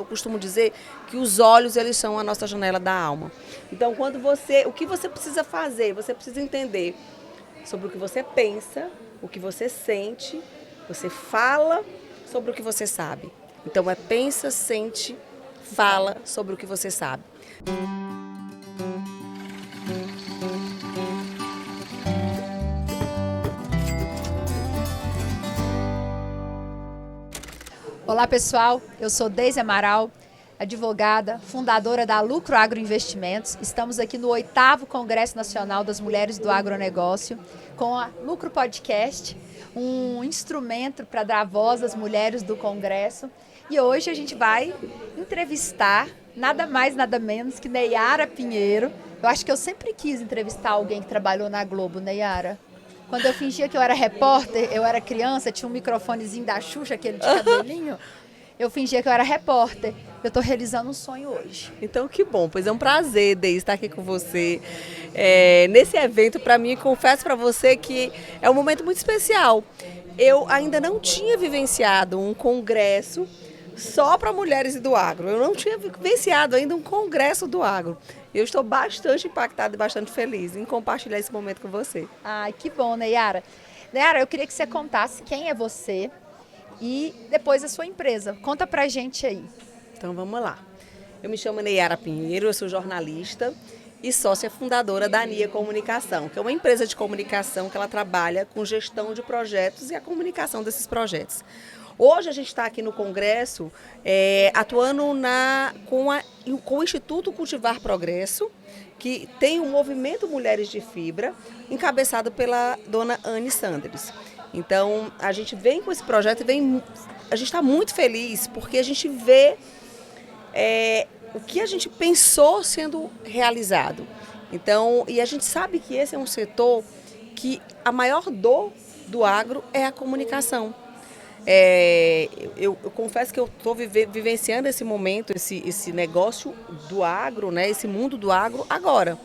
Eu costumo dizer que os olhos, eles são a nossa janela da alma. Então, o que você precisa fazer? Você precisa entender sobre o que você pensa, o que você sente, você fala sobre o que você sabe. Então, pensa, sente, fala sobre o que você sabe. Olá pessoal, eu sou Deise Amaral, advogada, fundadora da Lucro Agroinvestimentos. Estamos aqui no 8º Congresso Nacional das Mulheres do Agronegócio com a Lucro Podcast, um instrumento para dar voz às mulheres do Congresso. E hoje a gente vai entrevistar nada mais, nada menos que Neyara Pinheiro. Eu acho que eu sempre quis entrevistar alguém que trabalhou na Globo, Neyara. Quando eu fingia que eu era repórter, eu era criança, tinha um microfonezinho da Xuxa, aquele de cabelinho. Eu fingia que eu era repórter. Eu estou realizando um sonho hoje. Então, que bom. Pois é um prazer, Deise, estar aqui com você. Nesse evento, para mim, confesso para você que é um momento muito especial. Eu ainda não tinha vivenciado um congresso só para mulheres do agro. Eu não tinha vivenciado ainda um congresso do agro. Eu estou bastante impactada e bastante feliz em compartilhar esse momento com você. Ai, que bom, Neyara. Neyara, eu queria que você contasse quem é você e depois a sua empresa. Conta pra gente aí. Então vamos lá. Eu me chamo Neyara Pinheiro, eu sou jornalista e sócia fundadora da ANIA Comunicação, que é uma empresa de comunicação que ela trabalha com gestão de projetos e a comunicação desses projetos. Hoje a gente está aqui no Congresso atuando com o Instituto Cultivar Progresso, que tem o movimento Mulheres de Fibra, encabeçado pela dona Anne Sanders. Então, a gente vem com esse projeto e a gente está muito feliz porque a gente vê o que a gente pensou sendo realizado. Então, e a gente sabe que esse é um setor que a maior dor do agro é a comunicação. Eu confesso que eu estou vivenciando esse momento, esse negócio do agro, né, esse mundo do agro agora.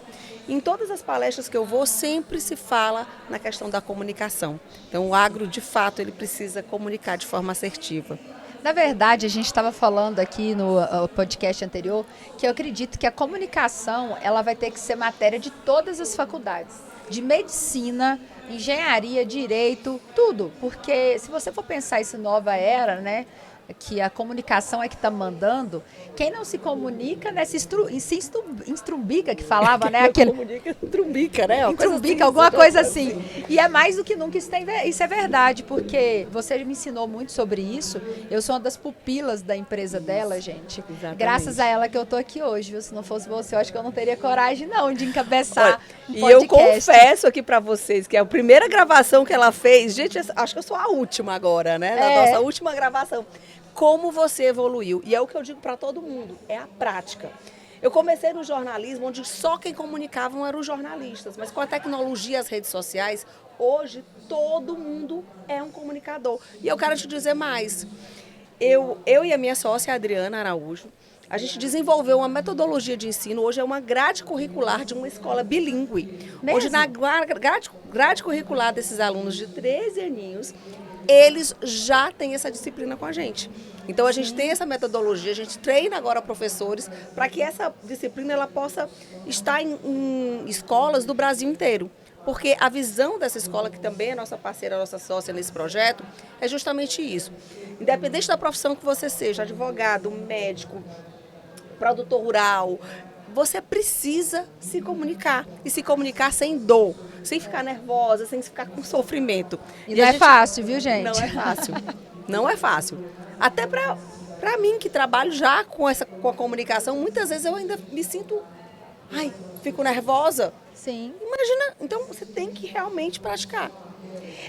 Em todas as palestras que eu vou, sempre se fala na questão da comunicação. Então, o agro, de fato, ele precisa comunicar de forma assertiva. Na verdade, a gente estava falando aqui no podcast anterior que eu acredito que a comunicação ela vai ter que ser matéria de todas as faculdades, de medicina, engenharia, direito, tudo. Porque se você for pensar essa nova era, né, que a comunicação é que está mandando, quem não se comunica, né, se estrumbica, que falava, né? Comunica, trumbica, né? Trumbica, alguma coisa assim. E é mais do que nunca, isso é verdade, porque você me ensinou muito sobre isso. Eu sou uma das pupilas da empresa dela, gente. Exatamente. Graças a ela que eu tô aqui hoje, viu? Se não fosse você, eu acho que eu não teria coragem, não, de encabeçar um podcast. E eu confesso aqui para vocês que a primeira gravação que ela fez, gente, acho que eu sou a última agora, né? Na nossa última gravação. Como você evoluiu. E é o que eu digo para todo mundo, é a prática. Eu comecei no jornalismo, onde só quem comunicavam eram os jornalistas. Mas com a tecnologia e as redes sociais, hoje todo mundo é um comunicador. E eu quero te dizer mais. Eu e a minha sócia, a Adriana Araújo, a gente desenvolveu uma metodologia de ensino, hoje é uma grade curricular de uma escola bilíngue. Mesmo? Onde na grade curricular desses alunos de 13 aninhos, eles já têm essa disciplina com a gente. Então, a gente tem essa metodologia, a gente treina agora professores para que essa disciplina ela possa estar em escolas do Brasil inteiro. Porque a visão dessa escola, que também é nossa parceira, nossa sócia nesse projeto, é justamente isso. Independente da profissão que você seja, advogado, médico, produtor rural, você precisa se comunicar. E se comunicar sem dor, sem ficar nervosa, sem ficar com sofrimento. E não é fácil, viu, gente? Não é fácil. Não é fácil. Até para mim, que trabalho já com a comunicação, muitas vezes eu ainda me sinto... fico nervosa. Sim. Imagina, então você tem que realmente praticar.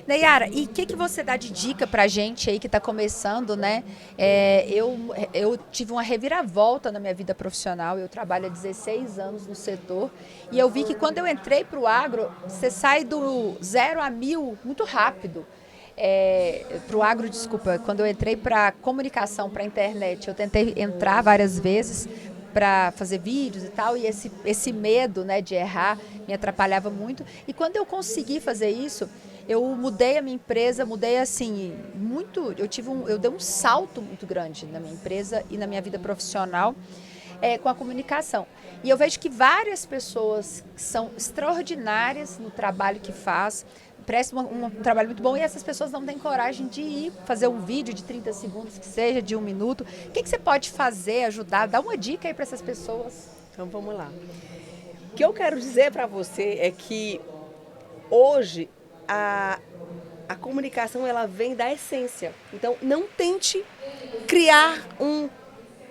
Neyara, e o que você dá de dica pra gente aí que está começando, né? Eu tive uma reviravolta na minha vida profissional, eu trabalho há 16 anos no setor e eu vi que quando eu entrei para o agro, você sai do 0 a 1000 muito rápido. Para o agro, desculpa, quando eu entrei para comunicação, para a internet, eu tentei entrar várias vezes para fazer vídeos e tal, e esse medo, né, de errar me atrapalhava muito. E quando eu consegui fazer isso, Eu mudei a minha empresa, mudei assim, muito, eu dei um salto muito grande na minha empresa e na minha vida profissional com a comunicação. E eu vejo que várias pessoas são extraordinárias no trabalho que faz, prestam um trabalho muito bom e essas pessoas não têm coragem de ir fazer um vídeo de 30 segundos, que seja de 1 minuto. O que você pode fazer, ajudar, dar uma dica aí para essas pessoas? Então vamos lá. O que eu quero dizer para você é que hoje a comunicação ela vem da essência. Então não tente criar um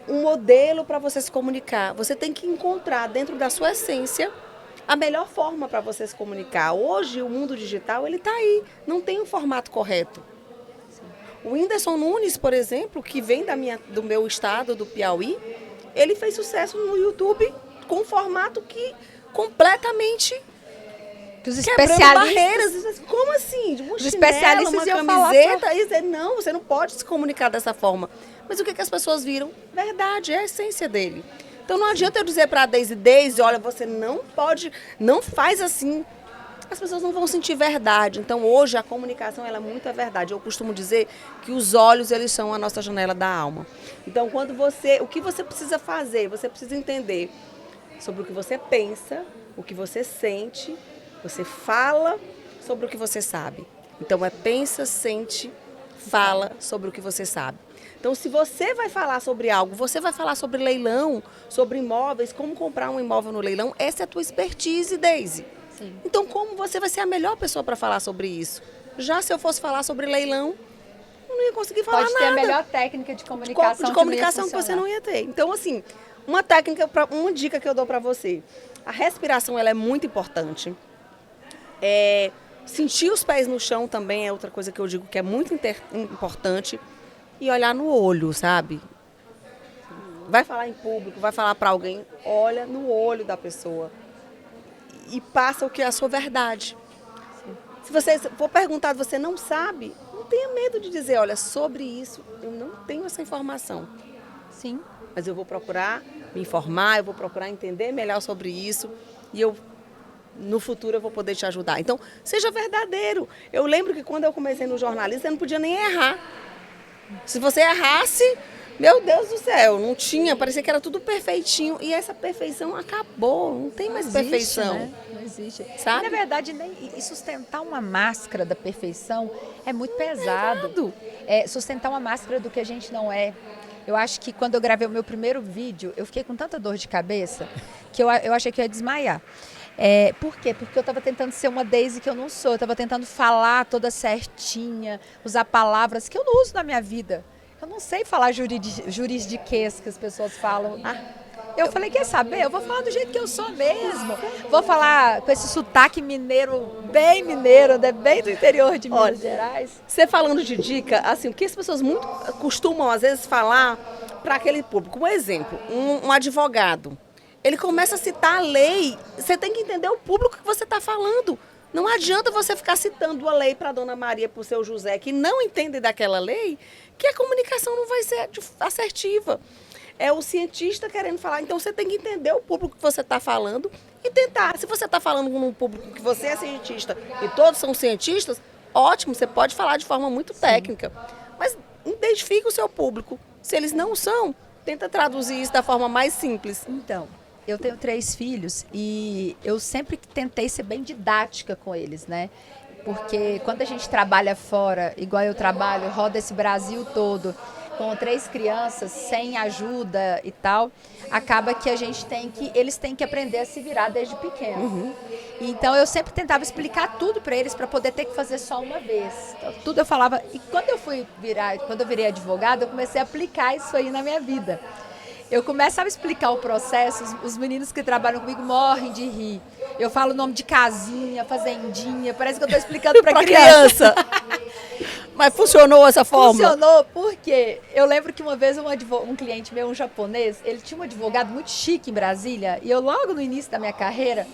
modelo para você se comunicar. Você tem que encontrar dentro da sua essência a melhor forma para você se comunicar. Hoje o mundo digital ele está aí, não tem um formato correto. O Whindersson Nunes, por exemplo, que vem do meu estado, do Piauí, ele fez sucesso no YouTube com um formato que completamente que os quebrando barreiras. Como assim? Os especialistas uma camiseta? E não, você não pode se comunicar dessa forma. Mas o que as pessoas viram? Verdade, é a essência dele. Então não adianta eu dizer para a Deise, olha, você não pode, não faz assim. As pessoas não vão sentir verdade. Então hoje a comunicação ela é muito a verdade. Eu costumo dizer que os olhos eles são a nossa janela da alma. Então o que você precisa fazer? Você precisa entender sobre o que você pensa, o que você sente, você fala sobre o que você sabe. Então pensa, sente, fala sobre o que você sabe. Então, se você vai falar sobre algo, você vai falar sobre leilão, sobre imóveis, como comprar um imóvel no leilão, essa é a tua expertise, Deise. Sim. Então, como você vai ser a melhor pessoa para falar sobre isso? Já se eu fosse falar sobre leilão, eu não ia conseguir falar nada. Pode ter a melhor técnica de comunicação, de comunicação que você não ia ter. Então, assim, uma dica que eu dou para você. A respiração, ela é muito importante. Sentir os pés no chão também é outra coisa que eu digo que é muito importante. E olhar no olho, sabe? Vai falar em público, vai falar para alguém, olha no olho da pessoa e passa o que é a sua verdade. Se você for perguntado, você não sabe, não tenha medo de dizer, olha, sobre isso eu não tenho essa informação. Sim. Mas eu vou procurar me informar, eu vou procurar entender melhor sobre isso e no futuro eu vou poder te ajudar. Então, seja verdadeiro. Eu lembro que quando eu comecei no jornalismo, eu não podia nem errar. Se você errasse, meu Deus do céu, não tinha, parecia que era tudo perfeitinho. E essa perfeição acabou, não tem mais perfeição. Né? Não existe. Sabe? E, na verdade, sustentar uma máscara da perfeição é muito pesado. Sustentar uma máscara do que a gente não é. Eu acho que quando eu gravei o meu primeiro vídeo, eu fiquei com tanta dor de cabeça que eu achei que eu ia desmaiar. Por quê? Porque eu estava tentando ser uma Deise que eu não sou. Eu estava tentando falar toda certinha, usar palavras que eu não uso na minha vida. Eu não sei falar juridiquês que as pessoas falam. Eu falei, quer saber? Eu vou falar do jeito que eu sou mesmo. Vou falar com esse sotaque mineiro, bem do interior de Minas Gerais. Você falando de dica, assim, o que as pessoas muito costumam, às vezes, falar para aquele público. Um exemplo, um advogado. Ele começa a citar a lei, você tem que entender o público que você está falando. Não adianta você ficar citando a lei para a dona Maria, para o seu José, que não entende daquela lei, que a comunicação não vai ser assertiva. É o cientista querendo falar, então você tem que entender o público que você está falando e tentar. Se você está falando com um público que você é cientista e todos são cientistas, ótimo, você pode falar de forma muito técnica. Mas identifique o seu público. Se eles não são, tenta traduzir isso da forma mais simples. Então, eu tenho 3 filhos e eu sempre tentei ser bem didática com eles, né? Porque quando a gente trabalha fora, igual eu trabalho, roda esse Brasil todo, com 3 crianças, sem ajuda e tal, acaba que eles têm que aprender a se virar desde pequeno. Uhum. Então eu sempre tentava explicar tudo para eles, para poder ter que fazer só uma vez. Então, tudo eu falava. E quando eu virei advogada, eu comecei a aplicar isso aí na minha vida. Eu começava a explicar o processo, os meninos que trabalham comigo morrem de rir. Eu falo o nome de casinha, fazendinha, parece que eu estou explicando para criança. Mas funcionou essa forma? Funcionou porque eu lembro que uma vez um cliente meu, um japonês, ele tinha um advogado muito chique em Brasília, e eu logo no início da minha carreira,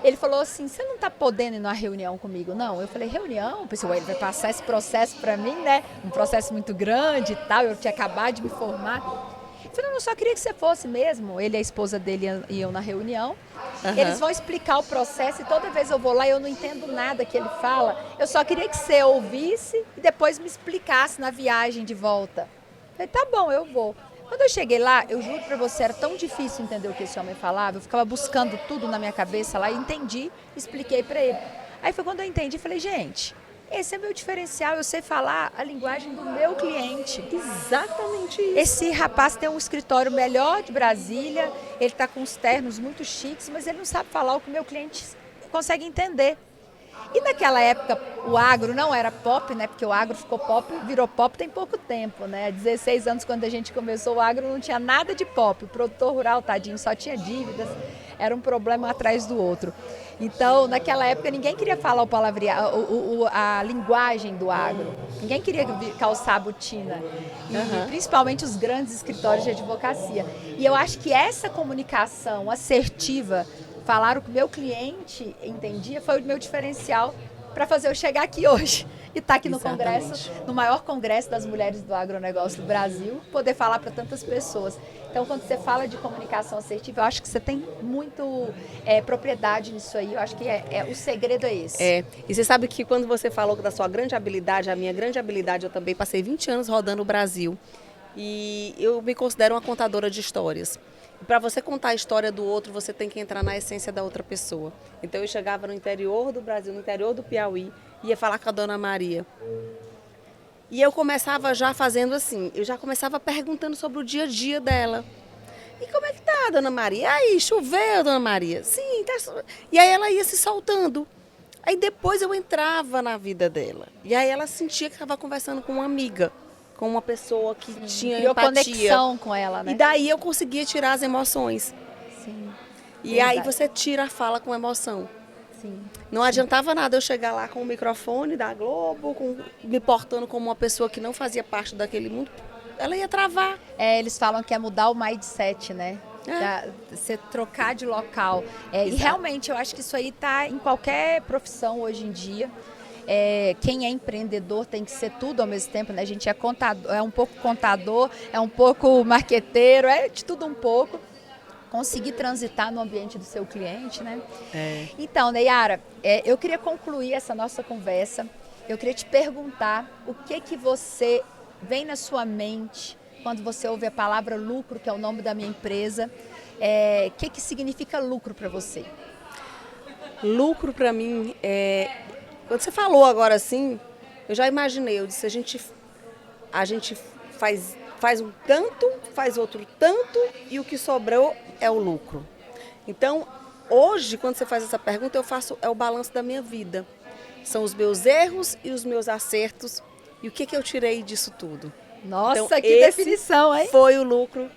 ele falou assim, você não está podendo ir numa reunião comigo, não? Eu falei, reunião? Eu pensei, ele vai passar esse processo para mim, né? Um processo muito grande e tal, eu tinha acabado de me formar. falei, eu não só queria que você fosse mesmo. Ele e a esposa dele iam na reunião. Aham. Eles vão explicar o processo e toda vez eu vou lá e eu não entendo nada que ele fala. Eu só queria que você ouvisse e depois me explicasse na viagem de volta. Eu falei, tá bom, eu vou. Quando eu cheguei lá, eu juro pra você, era tão difícil entender o que esse homem falava. Eu ficava buscando tudo na minha cabeça lá e entendi, expliquei pra ele. Aí foi quando eu entendi, falei, gente, esse é meu diferencial, eu sei falar a linguagem do meu cliente. Exatamente isso. Esse rapaz tem um escritório melhor de Brasília, ele está com uns ternos muito chiques, mas ele não sabe falar o que o meu cliente consegue entender. E naquela época o agro não era pop, né? Porque o agro ficou pop, virou pop tem pouco tempo, né? Há 16 anos quando a gente começou o agro não tinha nada de pop. O produtor rural, tadinho, só tinha dívidas, era um problema atrás do outro. Então, naquela época ninguém queria falar o palavreado, a linguagem do agro. Ninguém queria calçar a botina. E principalmente os grandes escritórios de advocacia. E eu acho que essa comunicação assertiva, falar o que o meu cliente entendia, foi o meu diferencial para fazer eu chegar aqui hoje e estar aqui no Congresso, no maior congresso das mulheres do agronegócio do Brasil, poder falar para tantas pessoas. Então, quando você fala de comunicação assertiva, eu acho que você tem muito propriedade nisso aí, eu acho que o segredo é esse. E você sabe que quando você falou da sua grande habilidade, a minha grande habilidade, eu também passei 20 anos rodando o Brasil e eu me considero uma contadora de histórias. Para você contar a história do outro, você tem que entrar na essência da outra pessoa. Então eu chegava no interior do Brasil, no interior do Piauí, ia falar com a Dona Maria. E eu começava já fazendo assim, eu já começava perguntando sobre o dia a dia dela. E como é que tá, Dona Maria? E aí, choveu, Dona Maria? Sim, tá. E aí ela ia se soltando. Aí depois eu entrava na vida dela. E aí ela sentia que estava conversando com uma amiga, com uma pessoa que tinha Criou empatia. conexão com ela, né? E daí eu conseguia tirar as emoções. Sim. E Verdade. aí você tira a fala com emoção. Sim. Não adiantava nada eu chegar lá com o microfone da Globo, me portando como uma pessoa que não fazia parte daquele mundo. Ela ia travar. Eles falam que é mudar o mindset, né? Você trocar de local. E realmente eu acho que isso aí está em qualquer profissão hoje em dia. Quem é empreendedor tem que ser tudo ao mesmo tempo, né? A gente é contador, é um pouco contador, é um pouco marqueteiro, é de tudo um pouco. Conseguir transitar no ambiente do seu cliente, né? Então, Neyara, eu queria concluir essa nossa conversa. Eu queria te perguntar o que você vem na sua mente quando você ouve a palavra lucro, que é o nome da minha empresa. O que significa lucro para você? Lucro para mim quando você falou agora assim, eu já imaginei, eu disse, a gente faz um tanto, faz outro tanto e o que sobrou é o lucro. Então, hoje, quando você faz essa pergunta, eu faço o balanço da minha vida. São os meus erros e os meus acertos e o que eu tirei disso tudo. Nossa, então, que definição, hein? Foi o lucro,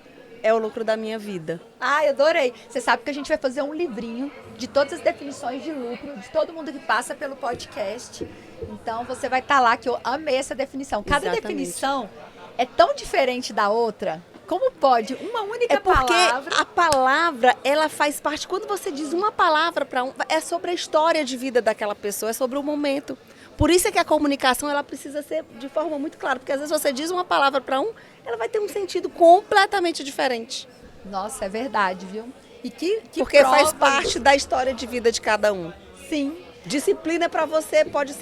é o lucro da minha vida. Ai, adorei. Você sabe que a gente vai fazer um livrinho de todas as definições de lucro, de todo mundo que passa pelo podcast. Então, você vai estar lá, que eu amei essa definição. Cada definição é tão diferente da outra. Como pode? Uma única palavra. Porque a palavra, ela faz parte. Quando você diz uma palavra para é sobre a história de vida daquela pessoa, é sobre o momento. Por isso é que a comunicação ela precisa ser de forma muito clara. Porque às vezes você diz uma palavra para ela vai ter um sentido completamente diferente. Nossa, é verdade, viu? E que porque faz parte da história de vida de cada um. Sim. Disciplina para você pode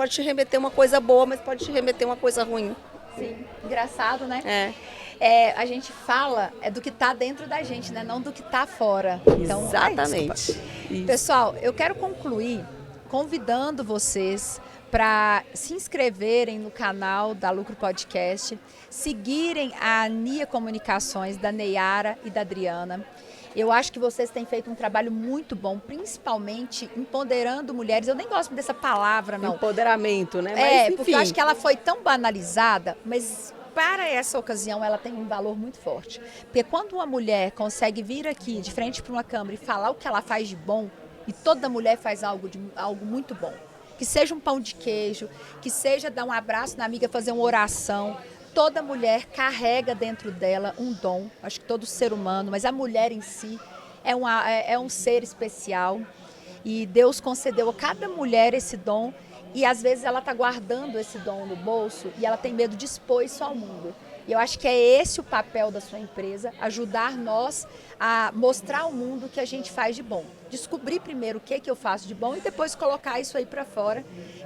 te remeter uma coisa boa, mas pode te remeter uma coisa ruim. Sim, engraçado, né? A gente fala do que está dentro da gente, né? Não do que está fora. Então, exatamente. Pessoal, eu quero concluir convidando vocês para se inscreverem no canal da Lucro Podcast, seguirem a Nia Comunicações, da Neyara e da Adriana. Eu acho que vocês têm feito um trabalho muito bom, principalmente empoderando mulheres. Eu nem gosto dessa palavra, não. Empoderamento, né? Mas, enfim. Porque eu acho que ela foi tão banalizada, mas para essa ocasião ela tem um valor muito forte. Porque quando uma mulher consegue vir aqui de frente para uma câmera e falar o que ela faz de bom, e toda mulher faz algo muito bom, que seja um pão de queijo, que seja dar um abraço na amiga, fazer uma oração. Toda mulher carrega dentro dela um dom, acho que todo ser humano, mas a mulher em si é um ser especial e Deus concedeu a cada mulher esse dom e às vezes ela está guardando esse dom no bolso e ela tem medo de expor isso ao mundo. E eu acho que é esse o papel da sua empresa, ajudar nós a mostrar ao mundo o que a gente faz de bom. Descobrir primeiro o que eu faço de bom e depois colocar isso aí para fora,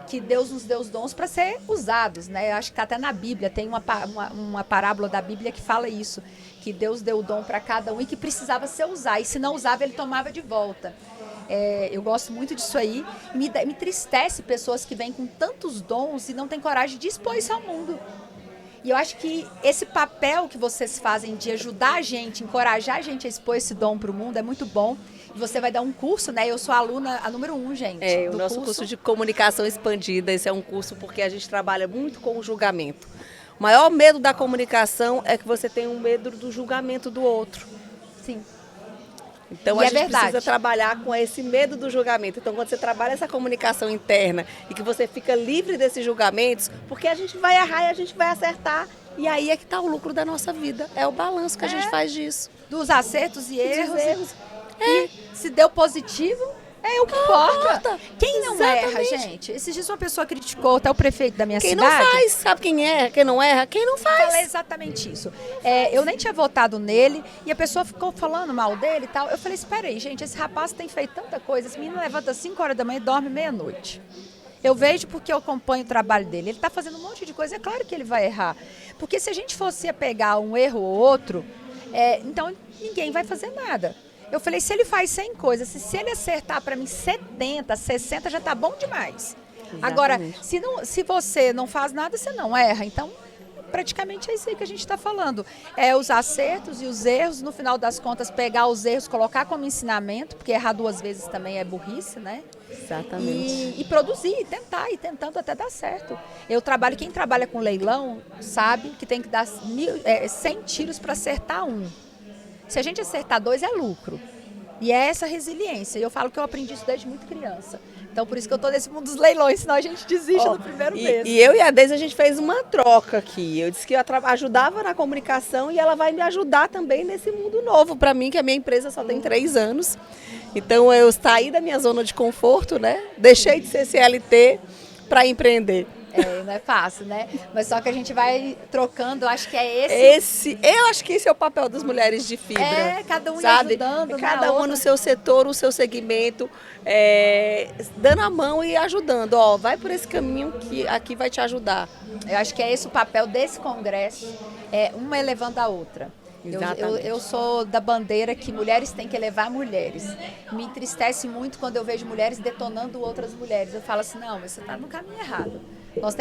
que Deus nos deu os dons para ser usados, né? Eu acho que está até na Bíblia, tem uma parábola da Bíblia que fala isso, que Deus deu o dom para cada um e que precisava ser usado, e se não usava, ele tomava de volta. Eu gosto muito disso aí. Me entristece pessoas que vêm com tantos dons e não têm coragem de expor isso ao mundo. E eu acho que esse papel que vocês fazem de ajudar a gente, encorajar a gente a expor esse dom para o mundo é muito bom. E você vai dar um curso, né? Eu sou a aluna, a número 1, gente. O nosso curso de comunicação expandida. Esse é um curso porque a gente trabalha muito com o julgamento. O maior medo da comunicação é que você tem um medo do julgamento do outro. Sim. Então a gente precisa trabalhar com esse medo do julgamento. Então quando você trabalha essa comunicação interna e que você fica livre desses julgamentos, porque a gente vai errar e a gente vai acertar. E aí é que está o lucro da nossa vida. É o balanço que a gente faz disso. Dos acertos e erros. E se deu positivo, é o que importa. Quem não erra, gente? Esses dias uma pessoa criticou até o prefeito da minha cidade. Quem não faz, sabe quem erra, quem não erra? Quem não faz. Falei exatamente isso. Eu nem tinha votado nele e a pessoa ficou falando mal dele e tal. Eu falei, espera aí, gente, esse rapaz tem feito tanta coisa. Esse menino levanta às 5 horas da manhã e dorme meia-noite. Eu vejo porque eu acompanho o trabalho dele. Ele está fazendo um monte de coisa, é claro que ele vai errar. Porque se a gente fosse pegar um erro ou outro, então ninguém vai fazer nada. Eu falei, se ele faz 100 coisas, se ele acertar para mim 70, 60, já tá bom demais. Exatamente. Agora, se você não faz nada, você não erra. Então, praticamente é isso aí que a gente está falando. É os acertos e os erros, no final das contas, pegar os erros, colocar como ensinamento, porque errar 2 vezes também é burrice, né? Exatamente. E produzir, e tentar, e tentando até dar certo. Quem trabalha com leilão, sabe que tem que dar 100 tiros para acertar 1. Se a gente acertar 2, é lucro. E é essa resiliência. E eu falo que eu aprendi isso desde muito criança. Então, por isso que eu estou nesse mundo dos leilões, senão a gente desiste no primeiro mês. E eu e a Deise, a gente fez uma troca aqui. Eu disse que eu ajudava na comunicação e ela vai me ajudar também nesse mundo novo para mim, que a minha empresa só tem 3 anos. Então, eu saí da minha zona de conforto, né? Deixei de ser CLT para empreender. Não é fácil, né? Mas só que a gente vai trocando, eu acho que é esse... Eu acho que esse é o papel das mulheres de fibra. Cada um sabe? Ajudando, cada uma no seu setor, no seu segmento, dando a mão e ajudando. Vai por esse caminho que aqui vai te ajudar. Eu acho que é esse o papel desse congresso, uma elevando a outra. Eu sou da bandeira que mulheres têm que elevar mulheres. Me entristece muito quando eu vejo mulheres detonando outras mulheres. Eu falo assim, não, mas você está no caminho errado. Nós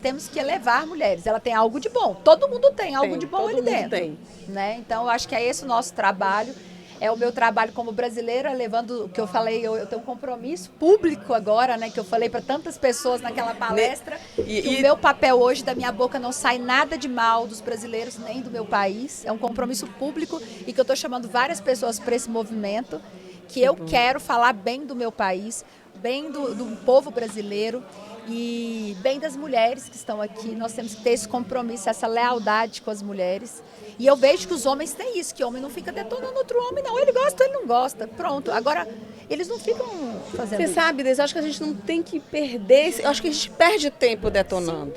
temos que elevar mulheres. Ela tem algo de bom. Todo mundo tem algo de bom ali dentro. Né? Então, eu acho que é esse o nosso trabalho. É o meu trabalho como brasileira, levando o que eu falei, eu tenho um compromisso público agora, né? Que eu falei para tantas pessoas naquela palestra. O meu papel hoje, da minha boca, não sai nada de mal dos brasileiros, nem do meu país. É um compromisso público e que eu estou chamando várias pessoas para esse movimento, que eu quero falar bem do meu país, bem do povo brasileiro e bem das mulheres que estão aqui. Nós temos que ter esse compromisso, essa lealdade com as mulheres. E eu vejo que os homens têm isso, que homem não fica detonando outro homem, não. Ele gosta, ele não gosta. Pronto. Agora, eles não ficam fazendo isso. Você sabe, Deise, eu acho que a gente não tem que perder, eu acho que a gente perde tempo detonando.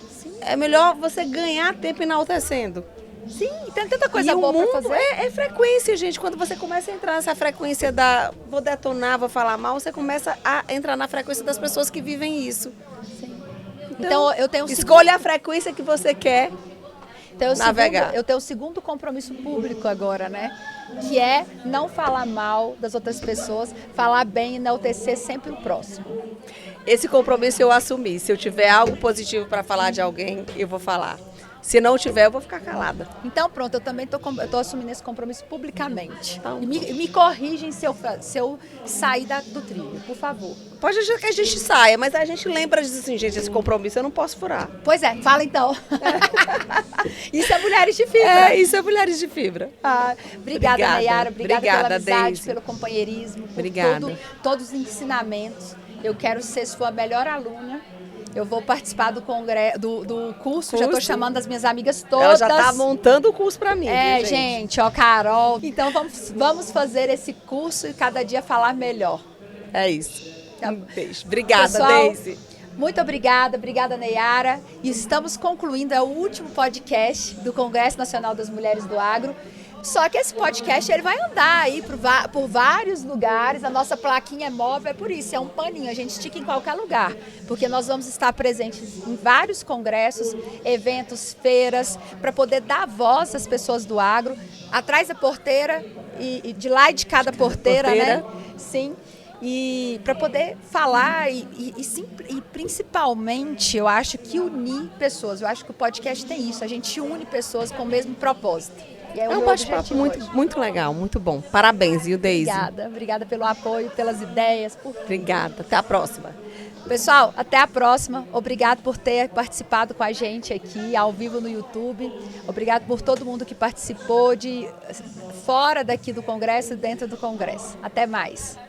Sim. É melhor você ganhar tempo enaltecendo. Sim, tem tanta coisa boa para fazer. É frequência, gente. Quando você começa a entrar nessa frequência vou detonar, vou falar mal, você começa a entrar na frequência das pessoas que vivem isso. Sim. Então eu tenho escolha a frequência que você quer. Então, eu tenho o segundo compromisso público agora, né? Que é não falar mal das outras pessoas, falar bem e enaltecer sempre o próximo. Esse compromisso eu assumi. Se eu tiver algo positivo para falar de alguém, eu vou falar. Se não tiver, eu vou ficar calada. Então, pronto, eu também estou assumindo esse compromisso publicamente. Então, e me corrigem se eu sair do trilho, por favor. Pode achar que a gente saia, mas a gente lembra disso assim, gente, esse compromisso eu não posso furar. Pois é, fala então. Isso é Mulheres de Fibra. Isso é Mulheres de Fibra. Obrigada, Nayara. Obrigada pela amizade, Deise. Pelo companheirismo, por todos os ensinamentos. Eu quero ser sua melhor aluna. Eu vou participar do curso. Já estou chamando as minhas amigas todas. Ela já está montando o curso para mim. Gente, Carol. Então, vamos fazer esse curso e cada dia falar melhor. É isso. Um beijo. Obrigada, pessoal, Deise. Muito obrigada, Neyara. E estamos concluindo, é o último podcast do Congresso Nacional das Mulheres do Agro. Só que esse podcast ele vai andar aí por vários lugares, a nossa plaquinha é móvel, é por isso, é um paninho, a gente estica em qualquer lugar, porque nós vamos estar presentes em vários congressos, eventos, feiras, para poder dar voz às pessoas do agro, atrás da porteira e de lá e de cada porteira, né? Sim. E para poder falar e principalmente, eu acho que unir pessoas. Eu acho que o podcast tem isso, a gente une pessoas com o mesmo propósito. É um bate-papo muito legal, muito bom. Parabéns, viu, Deise? Obrigada pelo apoio, pelas ideias. Obrigada, até a próxima. Pessoal, até a próxima. Obrigado por ter participado com a gente aqui, ao vivo no YouTube. Obrigado por todo mundo que participou fora daqui do Congresso e dentro do Congresso. Até mais.